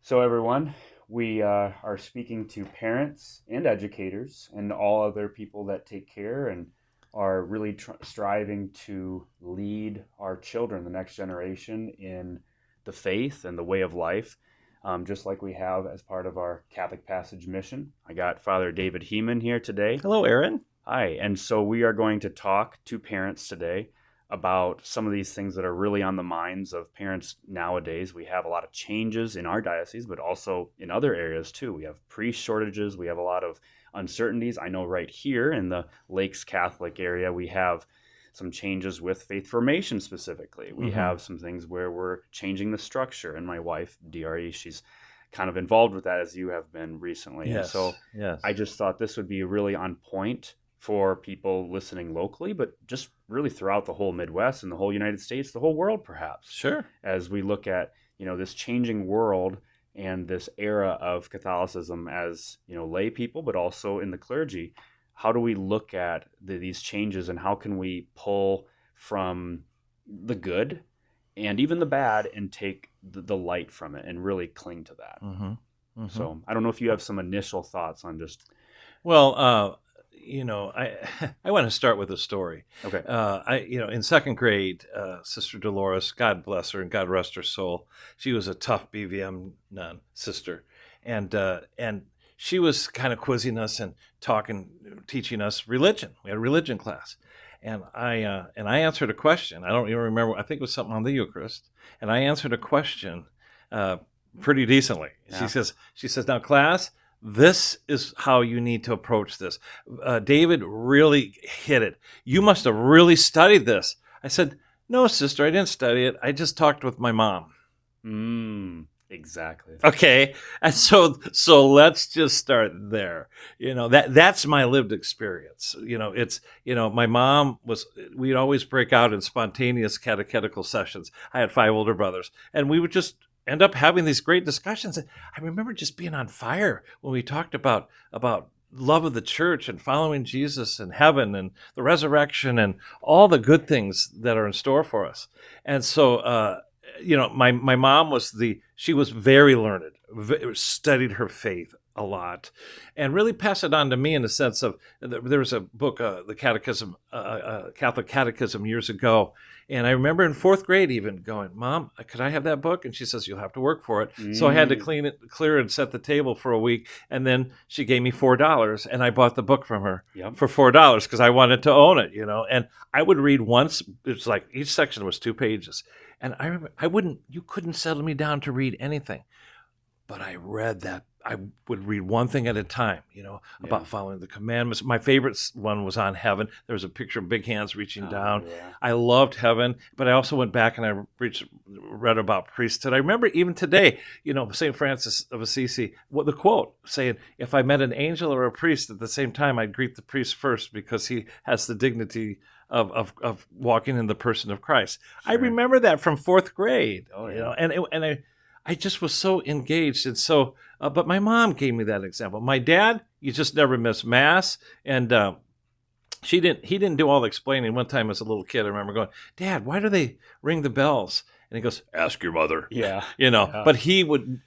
So, everyone, we are speaking to parents and educators and all other people that take care and are really striving to lead our children, the next generation, in the faith and the way of life, just like we have as part of our Catholic Passage mission. I got Father David Hemann here today. Hello, Aaron. Hi, and so we are going to talk to parents today about some of these things that are really on the minds of parents nowadays. We have a lot of changes in our diocese, but also in other areas too. We have priest shortages, we have a lot of uncertainties. I know right here in the Lakes Catholic area, we have some changes with faith formation specifically. We have some things where we're changing the structure, and my wife, DRE, she's kind of involved with that as you have been recently. Yes, and so yes. I just thought this would be really on point for people listening locally, but just really throughout the whole Midwest and the whole United States, the whole world perhaps. Sure. As we look at, this changing world and this era of Catholicism as, lay people, but also in the clergy, how do we look at these changes and how can we pull from the good and even the bad and take the light from it and really cling to that? So I don't know if you have some initial thoughts on just... Well, I want to start with a story. Okay. In second grade, Sister Dolores, God bless her and God rest her soul, she was a tough BVM nun sister, and she was kind of quizzing us and teaching us religion. We had a religion class, and I answered a question. I don't even remember. I think it was something on the Eucharist, and I answered a question pretty decently. Yeah. She says, now class, this is how you need to approach this. David really hit it. You must have really studied this. I said, no, sister, I didn't study it. I just talked with my mom. Exactly. Okay. And so let's just start there. That's my lived experience. My mom we'd always break out in spontaneous catechetical sessions. I had 5 older brothers, and we would just end up having these great discussions. I remember just being on fire when we talked about love of the church and following Jesus and heaven and the resurrection and all the good things that are in store for us. And so, my mom she was very learned, studied her faith a lot, and really passed it on to me in the sense of, there was a book, the Catechism, Catholic Catechism years ago. And I remember in 4th grade even going, Mom, could I have that book? And she says, you'll have to work for it. So I had to clear and set the table for a week. And then she gave me $4, and I bought the book from her for $4 because I wanted to own it, And I would read once. It's like each section was 2 pages. And I remember you couldn't settle me down to read anything. But I read that. I would read one thing at a time, about following the commandments. My favorite one was on heaven. There was a picture of big hands reaching down. Yeah. I loved heaven, but I also went back and I read about priesthood. I remember even today, St. Francis of Assisi, the quote saying, if I met an angel or a priest at the same time, I'd greet the priest first because he has the dignity of walking in the person of Christ. Sure. I remember that from 4th grade, and I just was so engaged. And so, but my mom gave me that example. My dad, you just never miss Mass. And he didn't do all the explaining. One time as a little kid, I remember going, Dad, why do they ring the bells? And he goes, ask your mother. Yeah. But he would,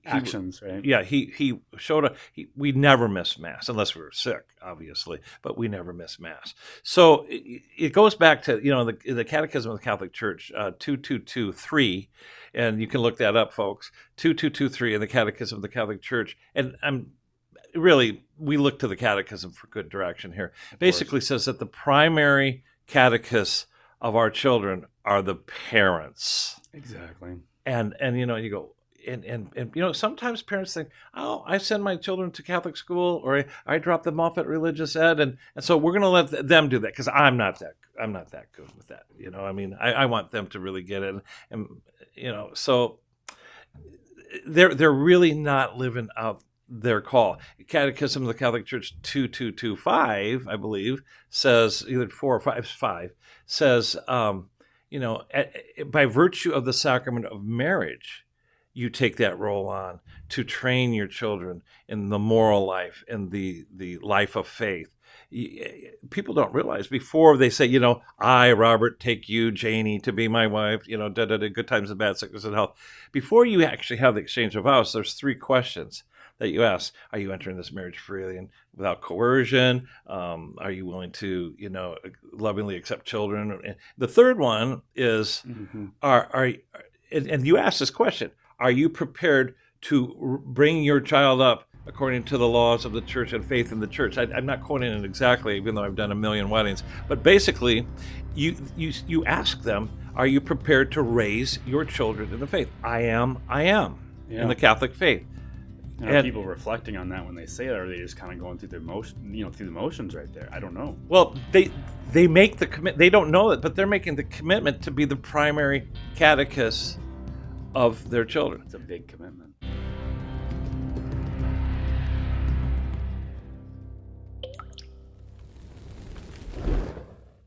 actions, right? Yeah. He showed up. We never missed Mass unless we were sick, obviously, but we never missed Mass. So it goes back to, the Catechism of the Catholic Church, 2223. And you can look that up, folks. 2223 in the Catechism of the Catholic Church. And we look to the Catechism for good direction here. Basically says that the primary catechists of our children are the parents. Exactly. And you go, and sometimes parents think, oh, I send my children to Catholic school, or I drop them off at religious ed, and so we're going to let them do that because I'm not that good with that. I want them to really get it, and so they're really not living out their call. Catechism of the Catholic Church 2225, I believe, says either 4 or 5 says, by virtue of the sacrament of marriage, you take that role on to train your children in the moral life and the life of faith. people don't realize before they say, I, Robert, take you, Janie, to be my wife, good times and bad, sickness and health. Before you actually have the exchange of vows, there's 3 questions that you ask. Are you entering this marriage freely and without coercion? Are you willing to, lovingly accept children? And the third one is, and you ask this question, are you prepared to bring your child up according to the laws of the church and faith in the church? I'm not quoting it exactly, even though I've done a million weddings. But basically, you ask them, are you prepared to raise your children in the faith? I am in the Catholic faith. And are people reflecting on that when they say it, or are they just kind of going through the motions right there? I don't know. Well, they make the commit. They don't know it, but they're making the commitment to be the primary catechist of their children. It's a big commitment.